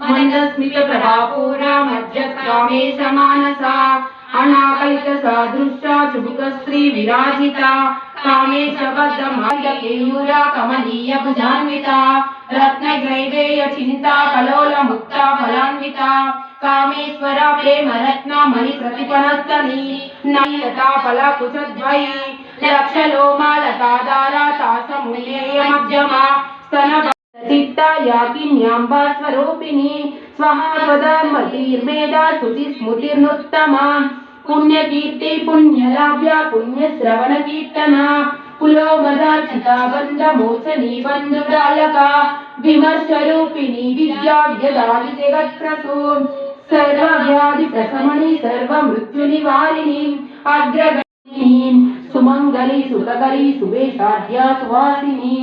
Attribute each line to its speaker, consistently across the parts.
Speaker 1: मंदस्मित प्रभापूरा मज्जत्कामे समानसा अनाकलित सादृशा शुभुक स्त्री विराजिता कामे शबद्धमायकेयूरा कमनीय भुजान्विता रत्नग्रैवेय चिन्ता कलोल मुक्ता फलान्विता कामेश्वरा प्रेम रत्न मणि प्रतिपनस्तनी नयनता फला कुचद्वयी लक्षलोमा लतादारा तासमूल्येय मध्यमा स्तन चित्ता याकिन्यांबा स्वरूपिणी स्वहापदमतिर्मेधा शुचिस्मृतिर्नुत्तमा पुण्यकीर्ति पुण्यलाभ्या पुण्यश्रवण कीर्तना कुलोमदाचिता बन्धमोचनी बन्धुरालका विमर्शरूपिणी विद्या व्यदादि जगत्प्रसू सर्वव्याधि प्रशमनी सर्वमृत्युनिवारिणी अग्रगणिनी सुमंगली सुतकरी सुवेशाढ्या सुवासिनी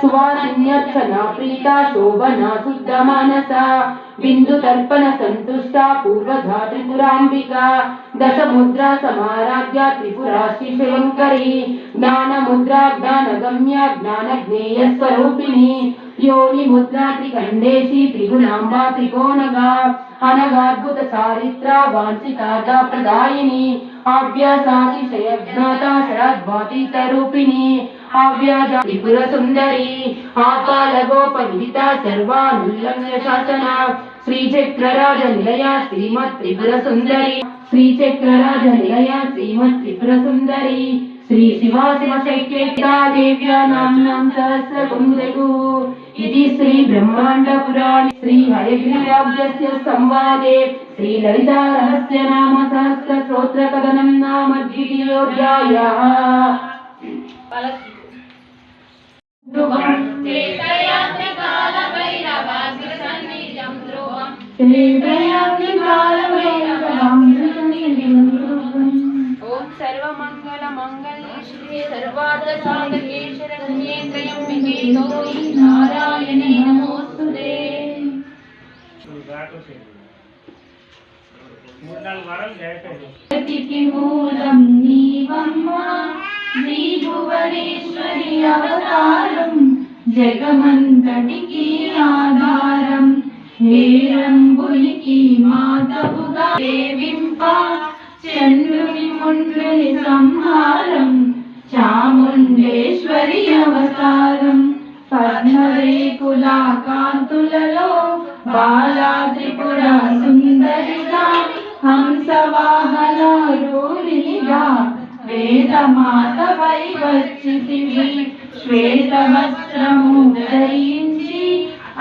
Speaker 1: सुवासिन्यर्चना प्रीता शोभना शुद्ध मानसा बिंदु तर्पण संतुष्टा पूर्वधा त्रिपुरांबिका दश मुद्रा समाराध्या त्रिपुरा शिवशंकरी ज्ञान मुद्रा ज्ञान गम्या ज्ञान ज्ञेय स्वरूपिणी योनि मुद्रा त्रिकंडेशी त्रिगुणांबा त्रिकोणगा अनगाद्भुत चारित्रा वांछितार्था प्रदायिनी अव्यासातिशय ज्ञाता शरद्वातीत रूपिणी अव्याजा त्रिपुर सुंदरी आकाल गोप विदिता सर्वानुल्लंघ्य शासना श्रीचक्रराज निलया श्रीमत् त्रिपुर सुंदरी श्रीचक्रराज निलया श्रीमत् त्रिपुर सुंदरी श्री शिवा शिवशक्येता देव्या नाम्नां सहस्रकुंडलु इति श्री ब्रह्मांड पुराणे श्री हयग्रीवाब्जस्य संवादे श्री ललिता रहस्य नाम सहस्र स्तोत्र कथनं नाम द्वितीयोऽध्यायः। ओम सर्वमंगल मंगल्ये शिवे सर्वार्थ साधके शरण्ये त्र्यंबके गौरी नारायणे नमोस्तुते। मूलं नीवम्मा श्रीभुवनेश्वरी अवतारं जगमंतटिकी आधारं हेरंबुलिकी मातपुगा देविंपा चंद्रुनि मुंड्रुनि संहारं चामुंडेश्वरी अवतारं पद्मरेकुला कांतुలలో బాలా త్రిపుర సుందరిగా హంసవాహన రూపిణిగా వేదమాతపై వచ్చితివి శ్వేతవస్త్రము ధరించి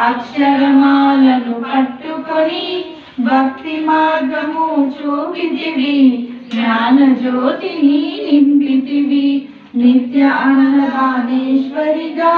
Speaker 1: అక్షరమాలను పట్టుకొని భక్తి మార్గము చూపితివి జ్ఞాన జ్యోతిని నింపితివి నిత్య అన్నదానేశ్వరిగా